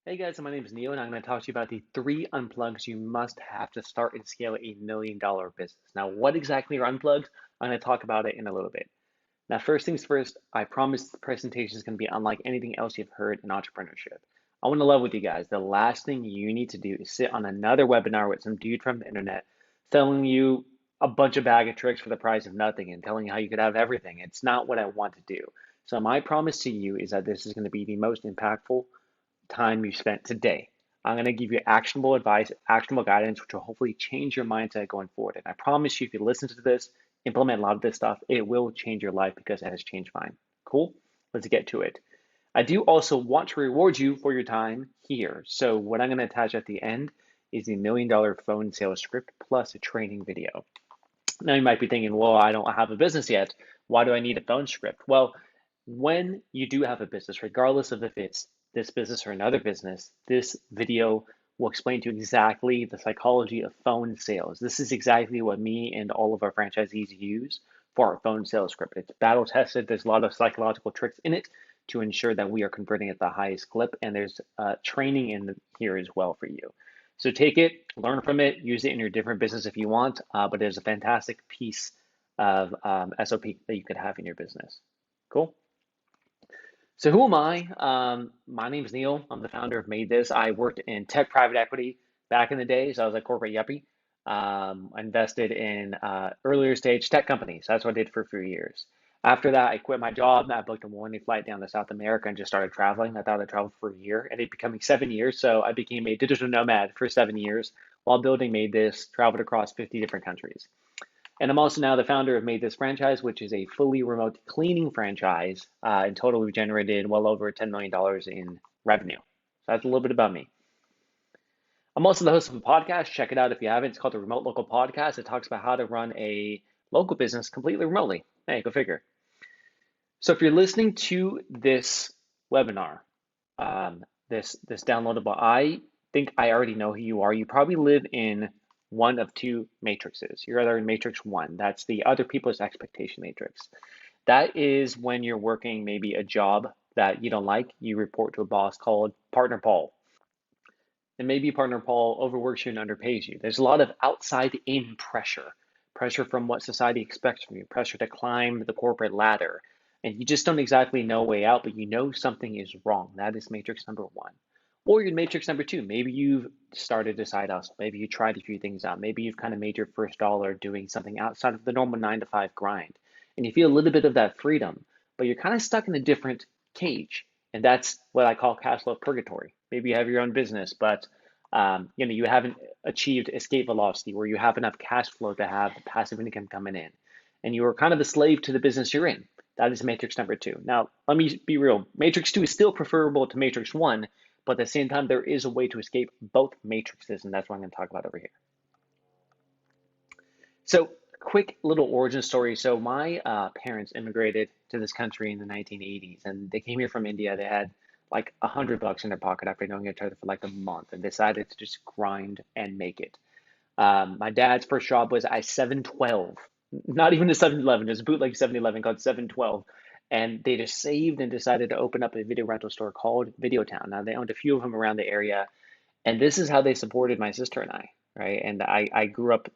Hey guys, my name is Neil, and I'm going to talk to you about the three unplugs you must have to start and scale a $1 million business. Now, what exactly are unplugs? I'm going to talk about it in a little bit. Now, first things first, I promise the presentation is going to be unlike anything else you've heard in entrepreneurship. I want to level with you guys. The last thing you need to do is sit on another webinar with some dude from the internet telling you a bunch of bag of tricks for the price of nothing and telling you how you could have everything. It's not what I want to do. So, my promise to you is that this is going to be the most impactful time you spent today. I'm going to give you actionable advice, actionable guidance, which will hopefully change your mindset going forward. And I promise you, if you listen to this, implement a lot of this stuff, it will change your life because it has changed mine. Cool? Let's get to it. I do also want to reward you for your time here. So, what I'm going to attach at the end is the $1 million phone sales script plus a training video. Now, you might be thinking, well, I don't have a business yet. Why do I need a phone script? Well, when you do have a business, regardless of if it's this business or another business, this video will explain to you exactly the psychology of phone sales. This is exactly what me and all of our franchisees use for our phone sales script. It's battle tested. There's a lot of psychological tricks in it to ensure that we are converting at the highest clip, and there's training in here as well for you. So take it, learn from it, use it in your different business if you want, but there's a fantastic piece of SOP that you could have in your business. Cool. So who am I? My name is Neil. I'm the founder of Made This. I worked in tech private equity back in the days. I was a corporate yuppie. I invested in earlier stage tech companies. That's what I did for a few years. After that, I quit my job. I booked a morning flight down to South America and just started traveling. I thought I'd travel for a year, and it becoming 7 years. So I became a digital nomad for 7 years while building Made This. Traveled across 50 different countries. And I'm also now the founder of Made This Franchise, which is a fully remote cleaning franchise. In total, we've generated well over $10 million in revenue. So that's a little bit about me. I'm also the host of a podcast. Check it out if you haven't. It's called the Remote Local Podcast. It talks about how to run a local business completely remotely. Hey, go figure. So if you're listening to this webinar, this downloadable, I think I already know who you are. You probably live in one of two matrices. You're either in matrix one, that's the other people's expectation matrix. That is when you're working maybe a job that you don't like, you report to a boss called partner Paul. And maybe partner Paul overworks you and underpays you. There's a lot of outside in pressure, pressure from what society expects from you, pressure to climb the corporate ladder. And you just don't exactly know a way out, but you know something is wrong. That is matrix number one. Or you're in matrix number two. Maybe you've started a side hustle. Maybe you tried a few things out. Maybe you've kind of made your first dollar doing something outside of the normal 9 to 5 grind. And you feel a little bit of that freedom, but you're kind of stuck in a different cage. And that's what I call cash flow purgatory. Maybe you have your own business, but you haven't achieved escape velocity where you have enough cash flow to have passive income coming in. And you are kind of a slave to the business you're in. That is matrix number two. Now, let me be real. Matrix two is still preferable to matrix one, but at the same time, there is a way to escape both matrices, and that's what I'm going to talk about over here. So, quick little origin story. So, my parents immigrated to this country in the 1980s, and they came here from India. They had like $100 in their pocket after knowing each other for like a month, and decided to just grind and make it. My dad's first job was at 712, not even a 7-Eleven, just a bootleg 7-Eleven called 712. And they just saved and decided to open up a video rental store called Videotown. Now, they owned a few of them around the area, and this is how they supported my sister and I, right? And I grew up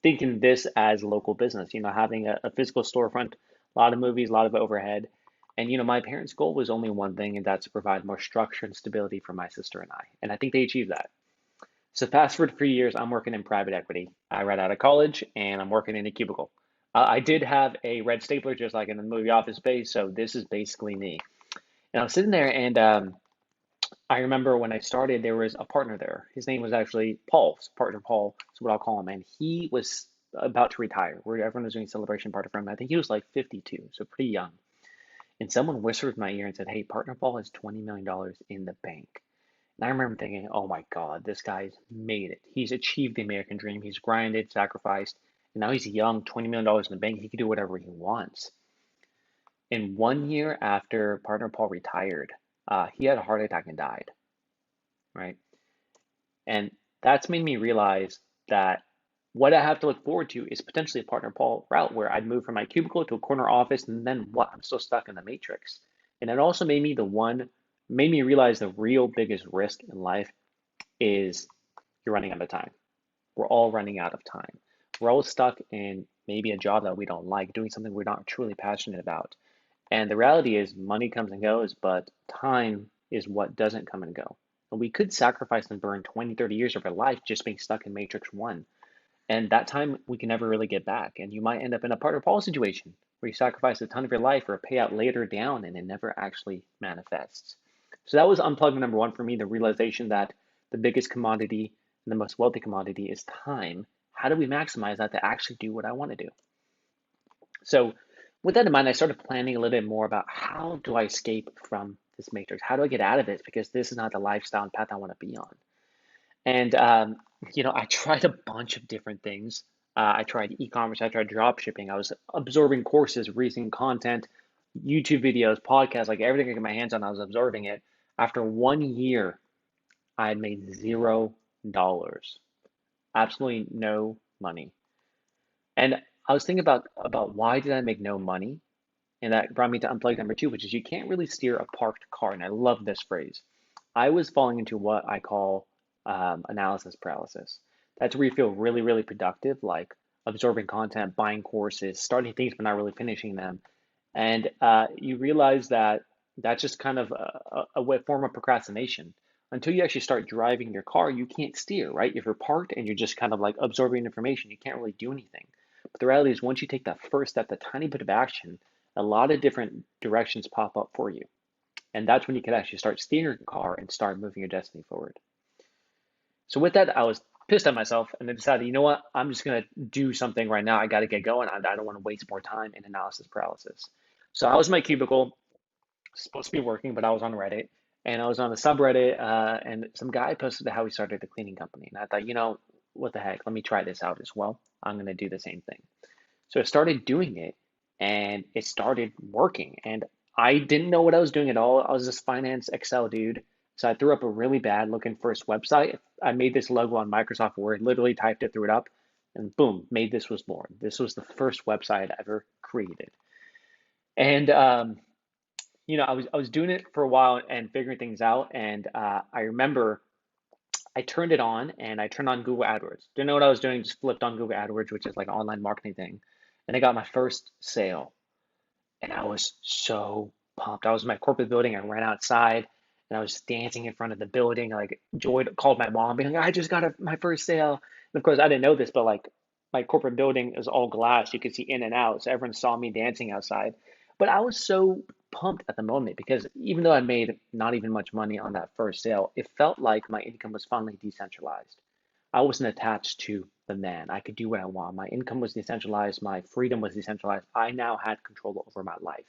thinking this as local business, having a physical storefront, a lot of movies, a lot of overhead. And, my parents' goal was only one thing, and that's to provide more structure and stability for my sister and I. And I think they achieved that. So fast forward 3 years, I'm working in private equity. I right out of college, and I'm working in a cubicle. I did have a red stapler, just like in the movie Office Space, so this is basically me. And I was sitting there, and I remember when I started, there was a partner there. His name was actually Paul, partner Paul, is what I'll call him. And he was about to retire, where everyone was doing celebration party for him. I think he was like 52, so pretty young. And someone whispered in my ear and said, "Hey, partner Paul has $20 million in the bank." And I remember thinking, oh my God, this guy's made it. He's achieved the American dream. He's grinded, sacrificed, and now he's young, $20 million in the bank. He can do whatever he wants. And 1 year after partner Paul retired, he had a heart attack and died, right? And that's made me realize that what I have to look forward to is potentially a partner Paul route where I'd move from my cubicle to a corner office, and then what? I'm still stuck in the matrix. And it also made me the one made me realize the real biggest risk in life is you're running out of time. We're all running out of time. We're all stuck in maybe a job that we don't like, doing something we're not truly passionate about. And the reality is, money comes and goes, but time is what doesn't come and go. And we could sacrifice and burn 20, 30 years of our life just being stuck in Matrix 1. And that time we can never really get back. And you might end up in a partner Paul situation where you sacrifice a ton of your life for a payout later down and it never actually manifests. So that was unplug number one for me, the realization that the biggest commodity and the most wealthy commodity is time. How do we maximize that to actually do what I want to do? So with that in mind, I started planning a little bit more about how do I escape from this matrix? How do I get out of this? Because this is not the lifestyle and path I want to be on. And I tried a bunch of different things. I tried e-commerce, I tried drop shipping, I was absorbing courses, reading content, YouTube videos, podcasts, like everything I could get my hands on, I was absorbing it. After 1 year, I had made $0, absolutely no money. And I was thinking about why did I make no money? And that brought me to unplug number two, which is you can't really steer a parked car. And I love this phrase. I was falling into what I call analysis paralysis. That's where you feel really, really productive, like absorbing content, buying courses, starting things but not really finishing them. And you realize that that's just kind of a form of procrastination. Until you actually start driving your car, you can't steer, right? If you're parked and you're just kind of like absorbing information, you can't really do anything. But the reality is, once you take that first step, the tiny bit of action, a lot of different directions pop up for you. And that's when you can actually start steering your car and start moving your destiny forward. So with that, I was pissed at myself and I decided, you know what? I'm just going to do something right now. I got to get going. I don't want to waste more time in analysis paralysis. So I was in my cubicle, supposed to be working, but I was on Reddit and I was on the subreddit and some guy posted how he started a cleaning company. And I thought, what the heck? Let me try this out as well. I'm going to do the same thing. So I started doing it and it started working. And I didn't know what I was doing at all. I was this finance Excel dude. So I threw up a really bad looking first website. I made this logo on Microsoft Word, literally typed it, threw it up, and boom, made this was born. This was the first website I ever created. And I was doing it for a while and figuring things out. And I remember I turned it on and I turned on Google AdWords. Didn't know what I was doing, just flipped on Google AdWords, which is like an online marketing thing. And I got my first sale. And I was so pumped. I was in my corporate building. I ran outside and I was dancing in front of the building. Like Joy called my mom, being like, I just got my first sale. And of course, I didn't know this, but like my corporate building is all glass. You could see in and out. So everyone saw me dancing outside. But I was so pumped at the moment because even though I made not even much money on that first sale, it felt like my income was finally decentralized. I wasn't attached to the man. I could do what I want. My income was decentralized. My freedom was decentralized. I now had control over my life.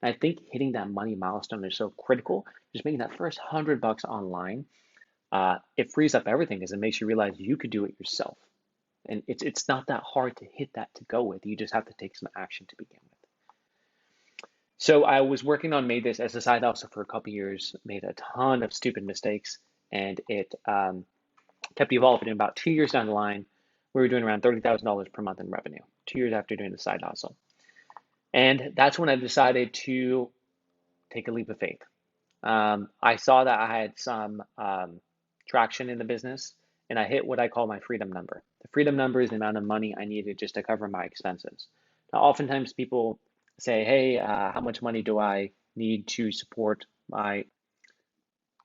And I think hitting that money milestone is so critical. Just making that first $100 online, it frees up everything because it makes you realize you could do it yourself. And it's not that hard to hit that to go with. You just have to take some action to begin with. So I was working on Made This as a side hustle for a couple years, made a ton of stupid mistakes, and it kept evolving. About 2 years down the line, we were doing around $30,000 per month in revenue, 2 years after doing the side hustle. And that's when I decided to take a leap of faith. I saw that I had some traction in the business, and I hit what I call my freedom number. The freedom number is the amount of money I needed just to cover my expenses. Now, oftentimes people say, hey, how much money do I need to support my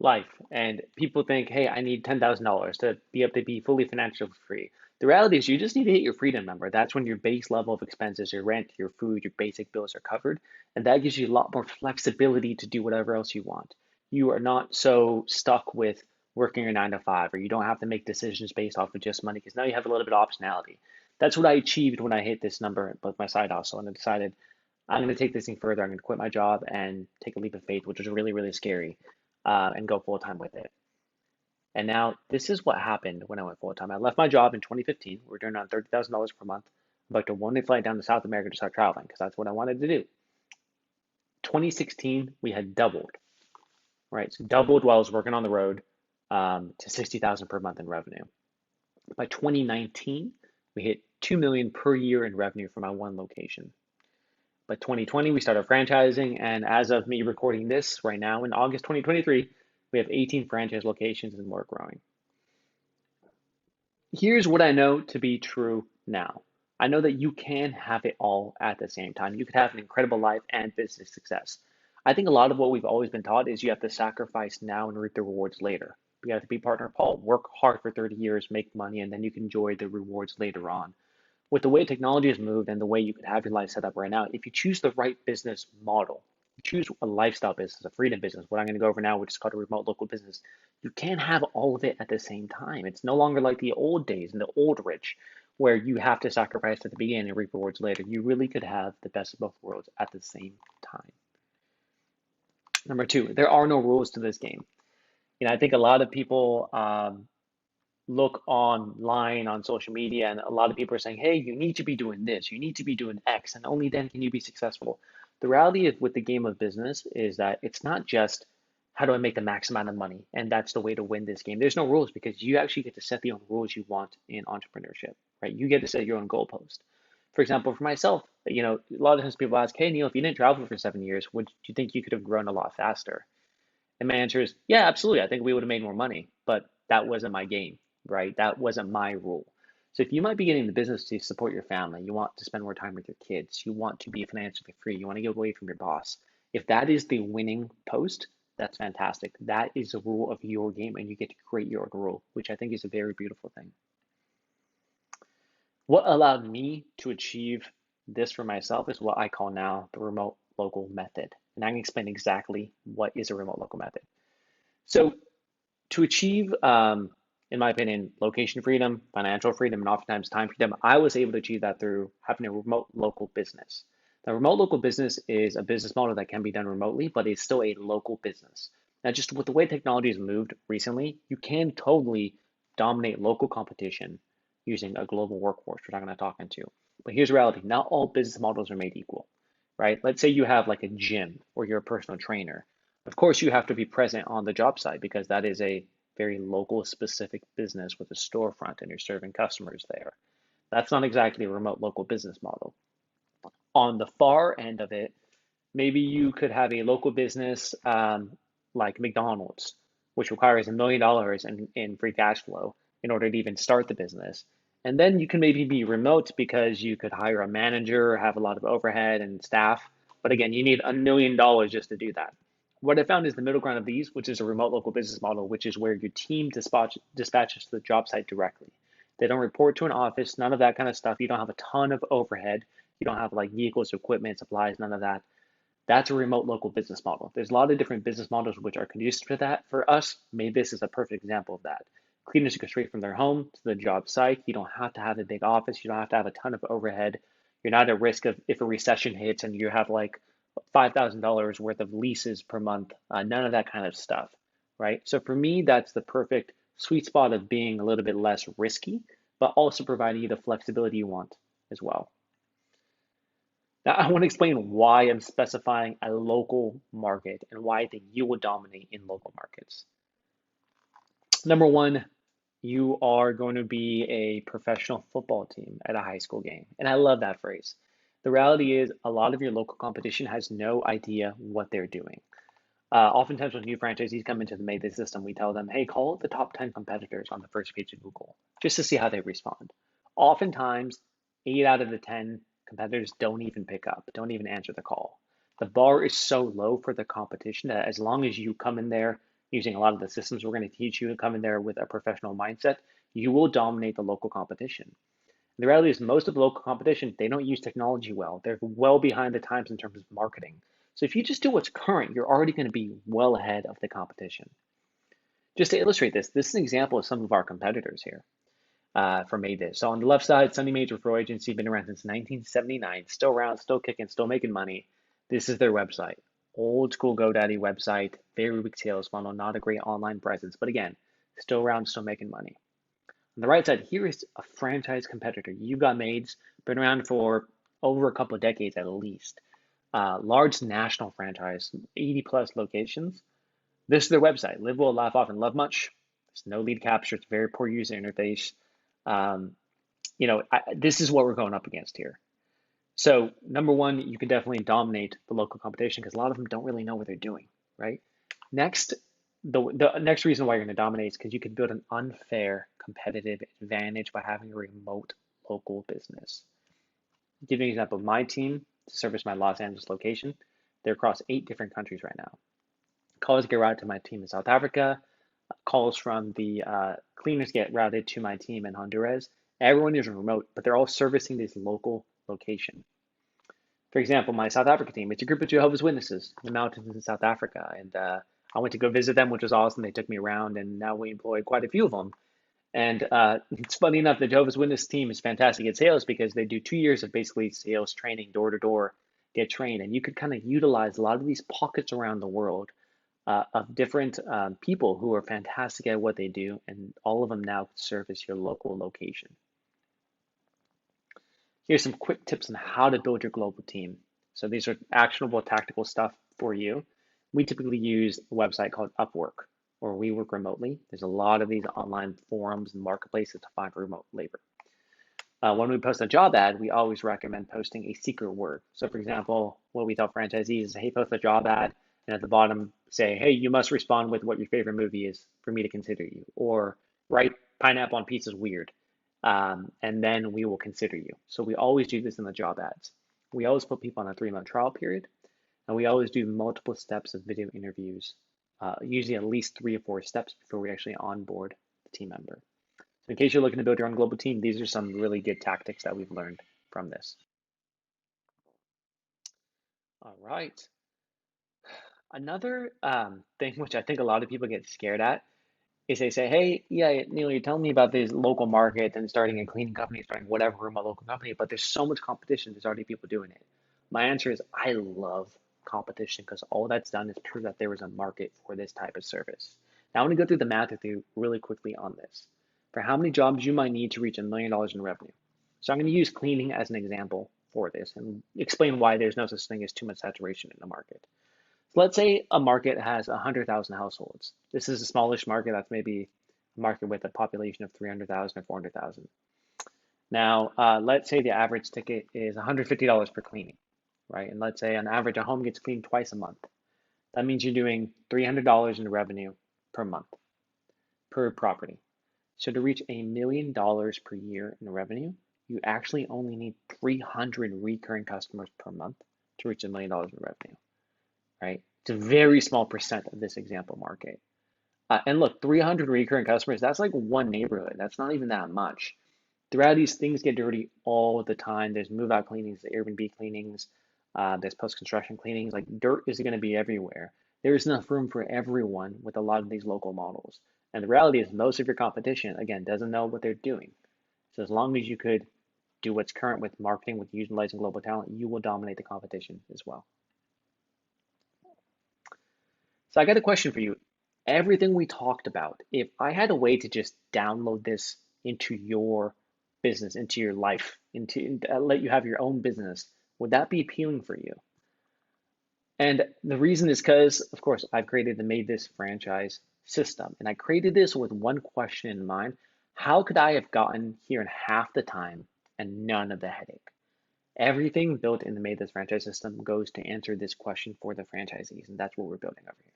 life? And people think, hey, I need $10,000 to be able to be fully financially free. The reality is you just need to hit your freedom number. That's when your base level of expenses, your rent, your food, your basic bills are covered. And that gives you a lot more flexibility to do whatever else you want. You are not so stuck with working your 9 to 5, or you don't have to make decisions based off of just money because now you have a little bit of optionality. That's what I achieved when I hit this number with my side hustle. And I decided I'm going to take this thing further. I'm going to quit my job and take a leap of faith, which was really, really scary, and go full time with it. And now this is what happened when I went full time. I left my job in 2015. We were doing around $30,000 per month. I booked a one-way flight down to South America to start traveling because that's what I wanted to do. 2016, we had doubled, right? So doubled while I was working on the road to 60,000 per month in revenue. By 2019, we hit 2 million per year in revenue from my one location. But 2020, we started franchising, and as of me recording this right now in August 2023, we have 18 franchise locations and more growing. Here's what I know to be true now. I know that you can have it all at the same time. You could have an incredible life and business success. I think a lot of what we've always been taught is you have to sacrifice now and reap the rewards later. You have to be partner Paul, work hard for 30 years, make money, and then you can enjoy the rewards later on. With the way technology has moved and the way you could have your life set up right now, if you choose the right business model, you choose a lifestyle business, a freedom business, what I'm going to go over now, which is called a remote local business, you can't have all of it at the same time. It's no longer like the old days and the old rich, where you have to sacrifice at the beginning and reap rewards later. You really could have the best of both worlds at the same time. Number two, there are no rules to this game. I think a lot of people look online on social media, and a lot of people are saying, hey, you need to be doing this, you need to be doing X, and only then can you be successful. The reality of with the game of business is that it's not just how do I make the max amount of money, and that's the way to win this game. There's no rules because you actually get to set the own rules you want in entrepreneurship, right? You get to set your own goalpost. For example, for myself, a lot of times people ask, hey, Neil, if you didn't travel for 7 years, would you think you could have grown a lot faster? And my answer is, yeah, absolutely. I think we would have made more money, but that wasn't my game, right? That wasn't my rule. So if you might be getting the business to support your family, you want to spend more time with your kids, you want to be financially free, you want to get away from your boss. If that is the winning post, that's fantastic. That is the rule of your game, and you get to create your own rule, which I think is a very beautiful thing. What allowed me to achieve this for myself is what I call now the remote local method. And I'm going to explain exactly what is a remote local method. So to achieve, in my opinion, location freedom, financial freedom, and oftentimes time freedom, I was able to achieve that through having a remote local business. Now, remote local business is a business model that can be done remotely, but it's still a local business. Now, just with the way technology has moved recently, you can totally dominate local competition using a global workforce, which I'm going to talk into. But here's the reality, not all business models are made equal, right? Let's say you have like a gym or you're a personal trainer. Of course, you have to be present on the job site because that is a very local specific business with a storefront and you're serving customers there. That's not exactly a remote local business model. On the far end of it, maybe you could have a local business like McDonald's, which requires $1 million in free cash flow in order to even start the business. And then you can maybe be remote because you could hire a manager, have a lot of overhead and staff. But again, you need $1 million just to do that. What I found is the middle ground of these, which is a remote local business model, which is where your team dispatches to the job site directly. They don't report to an office, none of that kind of stuff. You don't have a ton of overhead. You don't have like vehicles, equipment, supplies, none of that. That's a remote local business model. There's a lot of different business models which are conducive to that. For us, maybe this is a perfect example of that. Cleaners go straight from their home to the job site. You don't have to have a big office. You don't have to have a ton of overhead. You're not at risk of if a recession hits and you have like $5,000 worth of leases per month. None of that kind of stuff, right? So for me, that's the perfect sweet spot of being a little bit less risky, but also providing you the flexibility you want as well. Now, I want to explain why I'm specifying a local market and why I think you will dominate in local markets. Number one, you are going to be a professional football team at a high school game. And I love that phrase. The reality is, a lot of your local competition has no idea what they're doing. Oftentimes, when new franchisees come into the Made This system, we tell them, hey, call the top 10 competitors on the first page of Google just to see how they respond. Oftentimes, 8 out of the 10 competitors don't even pick up, don't even answer the call. The bar is so low for the competition that as long as you come in there using a lot of the systems we're going to teach you and come in there with a professional mindset, you will dominate the local competition. The reality is most of the local competition, they don't use technology well. They're well behind the times in terms of marketing. So if you just do what's current, you're already going to be well ahead of the competition. Just to illustrate this, this is an example of some of our competitors here for Made This. So on the left side, Sunny Major Referral Agency, been around since 1979, still around, still kicking, still making money. This is their website. Old school GoDaddy website, very weak sales funnel, not a great online presence, but again, still around, still making money. On the right side, here is a franchise competitor. You Got Made's, been around for over a couple of decades at least. Large national franchise, 80 plus locations. This is their website. Live well, laugh often, love much. There's no lead capture. It's very poor user interface. This is what we're going up against here. So number one, you can definitely dominate the local competition because a lot of them don't really know what they're doing, right? Next, the next reason why you're going to dominate is because you can build an unfair competitive advantage by having a remote local business. Give you an example. My team to service my Los Angeles location, they're across 8 different countries right now. Calls get routed to my team in South Africa. Calls from the cleaners get routed to my team in Honduras. Everyone is remote, but they're all servicing this local location. For example, my South Africa team, it's a group of Jehovah's Witnesses in the mountains in South Africa. And I went to go visit them, which was awesome. They took me around, and now we employ quite a few of them. And it's funny enough, the Jehovah's Witness team is fantastic at sales because they do 2 years of basically sales training, door to door, get trained. And you could kind of utilize a lot of these pockets around the world of different people who are fantastic at what they do, and all of them now service your local location. Here's some quick tips on how to build your global team. So these are actionable tactical stuff for you. We typically use a website called Upwork, or we work remotely. There's a lot of these online forums and marketplaces to find remote labor. When we post a job ad, we always recommend posting a secret word. So for example, what we tell franchisees is, hey, post a job ad, and at the bottom say, hey, you must respond with what your favorite movie is for me to consider you, or write pineapple on pizza is weird, and then we will consider you. So we always do this in the job ads. We always put people on a 3-month trial period, and we always do multiple steps of video interviews, usually at least 3 or 4 steps before we actually onboard the team member. So in case you're looking to build your own global team, these are some really good tactics that we've learned from this. All right. Another thing which I think a lot of people get scared at is they say, hey, yeah, Neil, you're telling me about this local market and starting a cleaning company, starting whatever, remote local company, but there's so much competition. There's already people doing it. My answer is I love competition because all that's done is prove that there is a market for this type of service. Now I want to go through the math with you really quickly on this. For how many jobs you might need to reach $1 million in revenue. So I'm going to use cleaning as an example for this and explain why there's no such thing as too much saturation in the market. So let's say a market has 100,000 households. This is a smallish market. That's maybe a market with a population of 300,000 or 400,000. Now, let's say the average ticket is $150 per cleaning, right? And let's say on average, a home gets cleaned twice a month. That means you're doing $300 in revenue per month, per property. So to reach $1 million per year in revenue, you actually only need 300 recurring customers per month to reach $1 million in revenue, right? It's a very small percent of this example market. And look, 300 recurring customers, that's like one neighborhood. That's not even that much. Throughout these, things get dirty all the time. There's move out cleanings, the Airbnb cleanings, there's post construction cleanings. Like dirt is going to be everywhere. There's enough room for everyone with a lot of these local models. And the reality is, most of your competition, again, doesn't know what they're doing. So as long as you could do what's current with marketing, with utilizing global talent, you will dominate the competition as well. So I got a question for you. Everything we talked about, if I had a way to just download this into your business, into your life, into let you have your own business, would that be appealing for you? And the reason is because, of course, I've created the Made This franchise system, and I created this with one question in mind. How could I have gotten here in half the time and none of the headache? Everything built in the Made This franchise system goes to answer this question for the franchisees, and that's what we're building over here.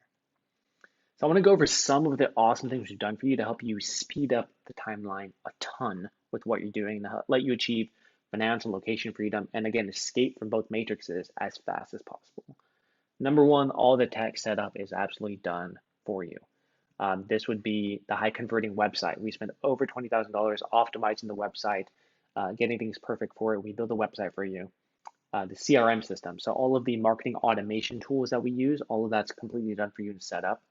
So I want to go over some of the awesome things we've done for you to help you speed up the timeline a ton with what you're doing to let you achieve financial location freedom and again, escape from both matrices as fast as possible. Number one, all the tech setup is absolutely done for you. This would be the high converting website. We spent over $20,000 optimizing the website, getting things perfect for it. We build a website for you. The CRM system. So all of the marketing automation tools that we use, all of that's completely done for you to set up.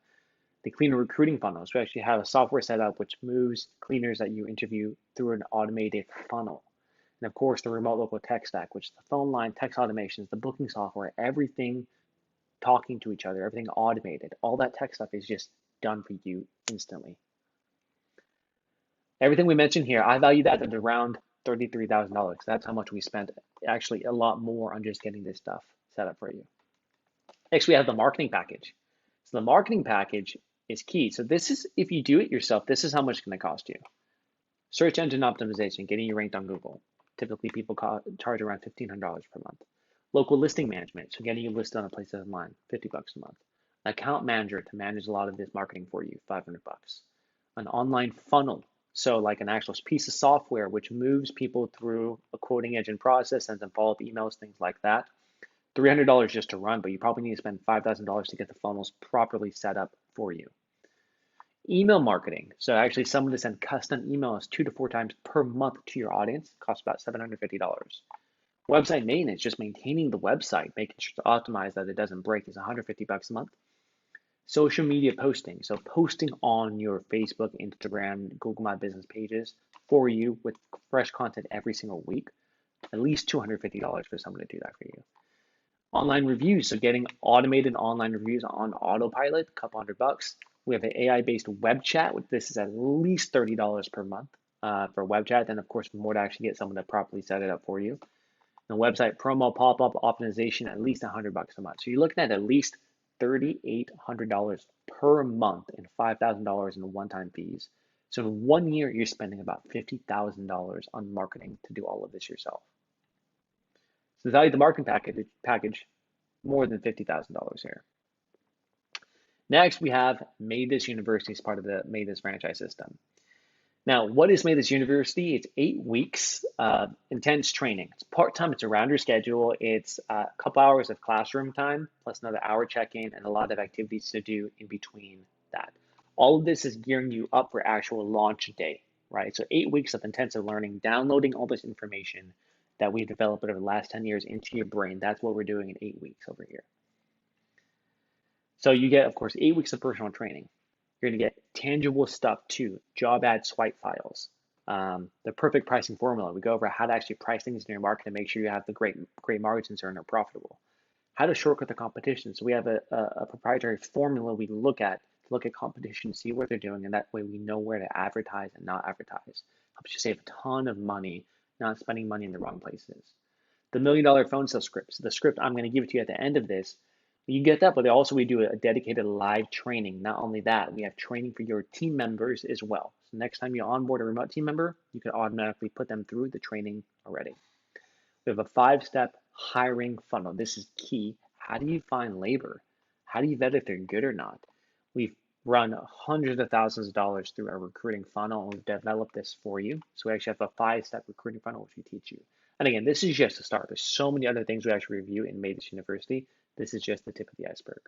The cleaner recruiting funnels. We actually have a software set up which moves cleaners that you interview through an automated funnel. And of course, the remote local tech stack, which is the phone line, text automations, the booking software, everything talking to each other, everything automated. All that tech stuff is just done for you instantly. Everything we mentioned here, I value that at around $33,000. That's how much we spent. Actually, a lot more on just getting this stuff set up for you. Next, we have the marketing package. So the marketing package is key. So this is, if you do it yourself, this is how much it's going to cost you. Search engine optimization, getting you ranked on Google. Typically, people charge around $1,500 per month. Local listing management, so getting you listed on a place online, $50 a month. An account manager to manage a lot of this marketing for you, $500. An online funnel, so like an actual piece of software which moves people through a quoting engine process, sends them follow-up emails, things like that. $300 just to run, but you probably need to spend $5,000 to get the funnels properly set up for you. Email marketing, so actually someone to send custom emails 2 to 4 times per month to your audience, costs about $750. Website maintenance, just maintaining the website, making sure to optimize that it doesn't break, is $150 a month. Social media posting, so posting on your Facebook, Instagram, Google My Business pages for you with fresh content every single week, at least $250 for someone to do that for you. Online reviews, so getting automated online reviews on autopilot, a couple $100. We have an AI-based web chat. This is at least $30 per month for web chat. Then, of course, more to actually get someone to properly set it up for you. The website promo pop-up optimization, at least $100 a month. So you're looking at least $3,800 per month and $5,000 in one-time fees. So in 1 year, you're spending about $50,000 on marketing to do all of this yourself. So the value of the marketing package, more than $50,000 here. Next, we have Made This University as part of the Made This franchise system. Now, what is Made This University? It's 8 weeks intense training. It's part-time, it's around your schedule. It's a couple hours of classroom time, plus another hour check-in and a lot of activities to do in between that. All of this is gearing you up for actual launch day, right? So 8 weeks of intensive learning, downloading all this information that we've developed over the last 10 years into your brain. That's what we're doing in 8 weeks over here. So you get, of course, 8 weeks of personal training. You're going to get tangible stuff too, job ad swipe files, the perfect pricing formula. We go over how to actually price things in your market and make sure you have the great margins and are profitable. How to shortcut the competition. So we have a proprietary formula we look at to look at competition, see what they're doing, and that way we know where to advertise and not advertise. Helps you save a ton of money, not spending money in the wrong places. The $1 million phone sales script. So the script I'm going to give it to you at the end of this. You get that, but also we do a dedicated live training. Not only that, we have training for your team members as well. So next time you onboard a remote team member, you can automatically put them through the training already. We have a 5-step hiring funnel. This is key. How do you find labor? How do you vet if they're good or not? We've run hundreds of thousands of dollars through our recruiting funnel, and we've developed this for you. So we actually have a 5-step recruiting funnel, which we teach you. And again, this is just a start. There's so many other things we actually review in Made This University. This is just the tip of the iceberg.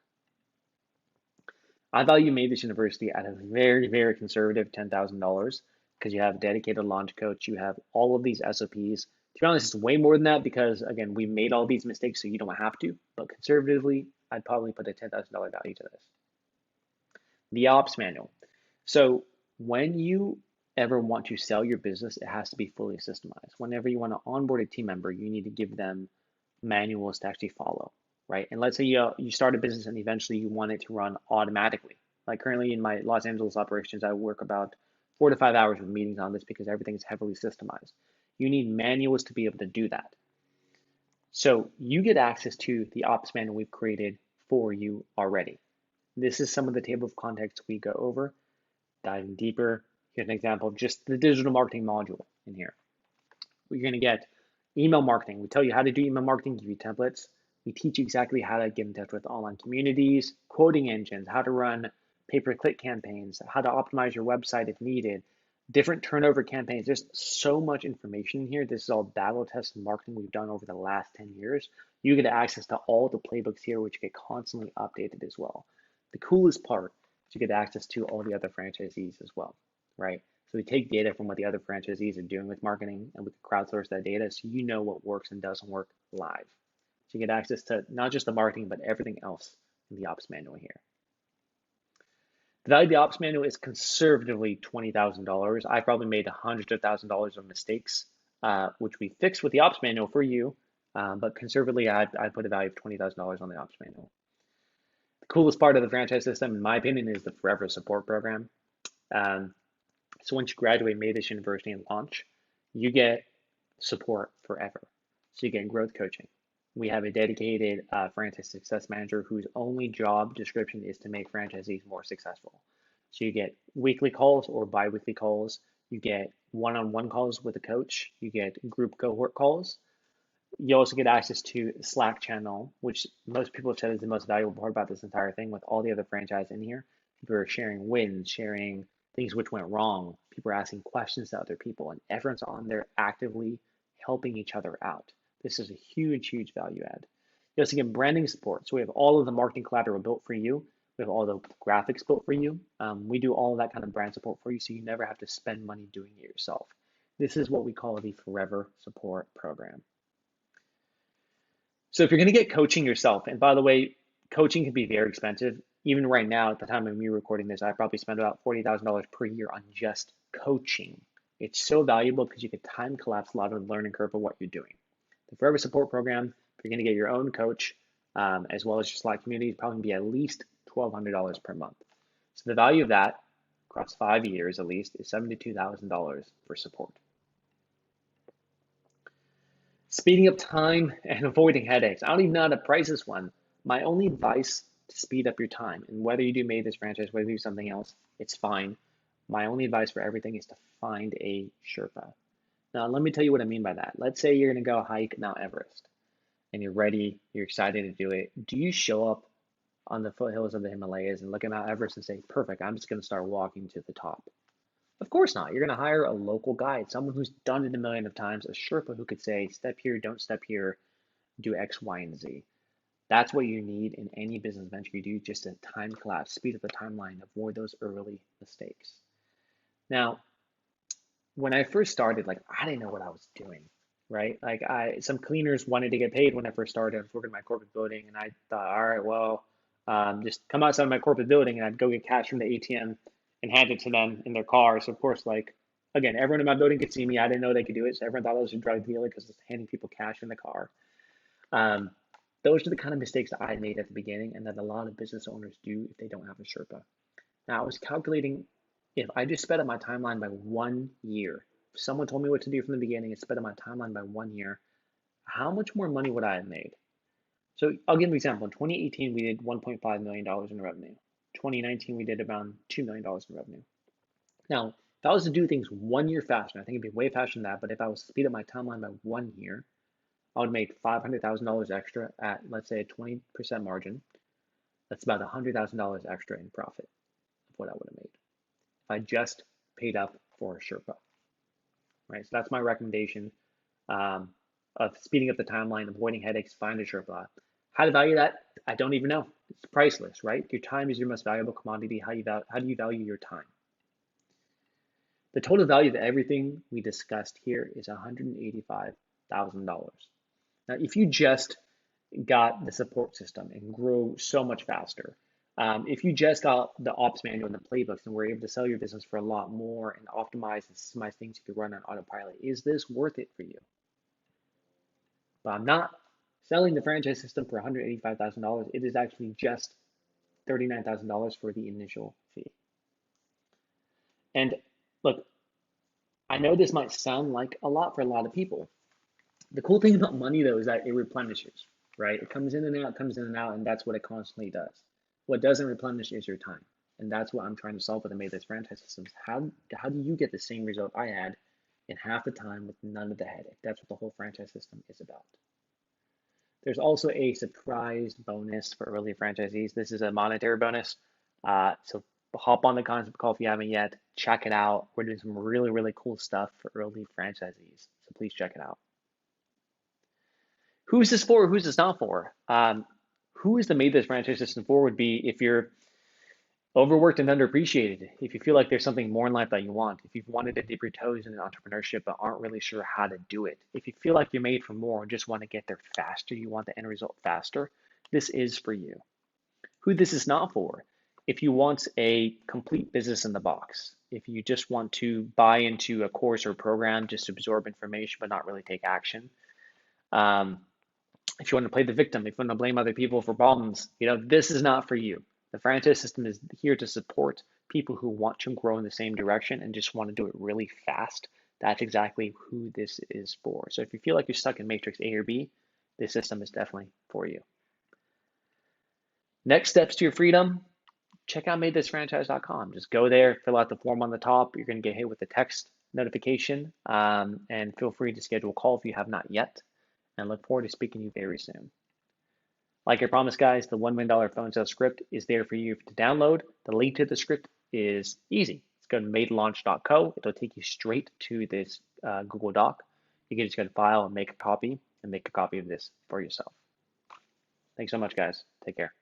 I value Made This University at a very, very conservative $10,000 because you have a dedicated launch coach. You have all of these SOPs. To be honest, it's way more than that because, again, we made all these mistakes so you don't have to. But conservatively, I'd probably put a $10,000 value to this. The ops manual. So when you ever want to sell your business, it has to be fully systemized. Whenever you want to onboard a team member, you need to give them manuals to actually follow, right? And let's say you start a business and eventually you want it to run automatically. Like currently in my Los Angeles operations, I work about 4 to 5 hours with meetings on this because everything is heavily systemized. You need manuals to be able to do that. So you get access to the ops manual we've created for you already. This is some of the table of contents we go over, diving deeper. Here's an example of just the digital marketing module in here. You're going to get email marketing. We tell you how to do email marketing, give you templates. We teach you exactly how to get in touch with online communities, quoting engines, how to run pay-per-click campaigns, how to optimize your website if needed, different turnover campaigns. There's so much information in here. This is all battle tested marketing we've done over the last 10 years. You get access to all the playbooks here, which get constantly updated as well. The coolest part is you get access to all the other franchisees as well, right? So we take data from what the other franchisees are doing with marketing and we can crowdsource that data so you know what works and doesn't work live. So you get access to not just the marketing, but everything else in the ops manual here. The value of the ops manual is conservatively $20,000. I probably made hundreds of thousands of dollars of mistakes, which we fixed with the ops manual for you. But conservatively, I put a value of $20,000 on the ops manual. The coolest part of the franchise system, in my opinion, is the Forever Support Program. So once you graduate Made This University and launch, you get support forever. So you get growth coaching. We have a dedicated franchise success manager whose only job description is to make franchisees more successful. So you get weekly calls or bi-weekly calls. You get one-on-one calls with a coach. You get group cohort calls. You also get access to Slack channel, which most people have said is the most valuable part about this entire thing with all the other franchise in here. People are sharing wins, sharing things which went wrong. People are asking questions to other people, and everyone's on there actively helping each other out. This is a huge, huge value add. You also get branding support. So we have all of the marketing collateral built for you. We have all the graphics built for you. We do all of that kind of brand support for you, so you never have to spend money doing it yourself. This is what we call the Forever Support Program. So if you're going to get coaching yourself, and by the way, coaching can be very expensive. Even right now, at the time of me recording this, I probably spend about $40,000 per year on just coaching. It's so valuable because you can time collapse a lot of the learning curve of what you're doing. The Forever Support Program, if you're going to get your own coach, as well as your Slack community, is probably going to be at least $1,200 per month. So the value of that across 5 years at least is $72,000 for support. Speeding up time and avoiding headaches. I don't even know how to price this one. My only advice to speed up your time, and whether you do Made This franchise, whether you do something else, it's fine. My only advice for everything is to find a Sherpa. Now, let me tell you what I mean by that. Let's say you're going to go hike Mount Everest and you're ready, you're excited to do it. Do you show up on the foothills of the Himalayas and look at Mount Everest and say, perfect, I'm just going to start walking to the top? Of course not. You're going to hire a local guide, someone who's done it a million of times, a Sherpa who could say, step here, don't step here, do X, Y, and Z. That's what you need in any business venture you do, just a time collapse, speed up the timeline, avoid those early mistakes. Now, when I first started, like I didn't know what I was doing, right? Like some cleaners wanted to get paid when I first started. I was working in my corporate building, and I thought, all right, well, just come outside of my corporate building, and I'd go get cash from the ATM and hand it to them in their car. So of course, like again, everyone in my building could see me. I didn't know they could do it, so everyone thought I was a drug dealer because I was handing people cash in the car. Those are the kind of mistakes that I made at the beginning, and that a lot of business owners do if they don't have a Sherpa. Now, I was calculating if I just sped up my timeline by 1 year, if someone told me what to do from the beginning and sped up my timeline by 1 year, how much more money would I have made? So I'll give an example. In 2018, we did $1.5 million in revenue. 2019, we did around $2 million in revenue. Now, if I was to do things 1 year faster, I think it'd be way faster than that, but if I was to speed up my timeline by 1 year, I would make $500,000 extra at, let's say, a 20% margin. That's about $100,000 extra in profit of what I would have made if I just paid up for a Sherpa, right? So that's my recommendation of speeding up the timeline, avoiding headaches, find a Sherpa. How to value that? I don't even know. It's priceless, right? Your time is your most valuable commodity. How do you value your time? The total value of everything we discussed here is $185,000. Now, if you just got the support system and grew so much faster, if you just got the ops manual and the playbooks and were able to sell your business for a lot more and optimize and systemize things you could run on autopilot, is this worth it for you? But I'm not selling the franchise system for $185,000. It is actually just $39,000 for the initial fee. And look, I know this might sound like a lot for a lot of people. The cool thing about money, though, is that it replenishes, right? It comes in and out, comes in and out, and that's what it constantly does. What doesn't replenish is your time. And that's what I'm trying to solve with the Made This franchise systems. How do you get the same result I had in half the time with none of the headache? That's what the whole franchise system is about. There's also a surprise bonus for early franchisees. This is a monetary bonus. So hop on the concept call if you haven't yet. Check it out. We're doing some really, really cool stuff for early franchisees. So please check it out. Who's this for? Who's this not for? Who is the Made This franchise system for would be if you're overworked and underappreciated, if you feel like there's something more in life that you want, if you've wanted to dip your toes in entrepreneurship but aren't really sure how to do it, if you feel like you're made for more and just want to get there faster, you want the end result faster, this is for you. Who this is not for, if you want a complete business in the box, if you just want to buy into a course or program, just absorb information but not really take action, if you want to play the victim, if you want to blame other people for problems, this is not for you. The franchise system is here to support people who want to grow in the same direction and just want to do it really fast. That's exactly who this is for. So if you feel like you're stuck in matrix A or B, this system is definitely for you. Next steps to your freedom, check out madethisfranchise.com. Just go there, fill out the form on the top. You're going to get hit with the text notification, and feel free to schedule a call if you have not yet. And look forward to speaking to you very soon. Like I promised, guys, the $1 million phone sales script is there for you to download. The link to the script is easy. It's go to madelaunch.co. It'll take you straight to this Google Doc. You can just go to File and make a copy of this for yourself. Thanks so much, guys. Take care.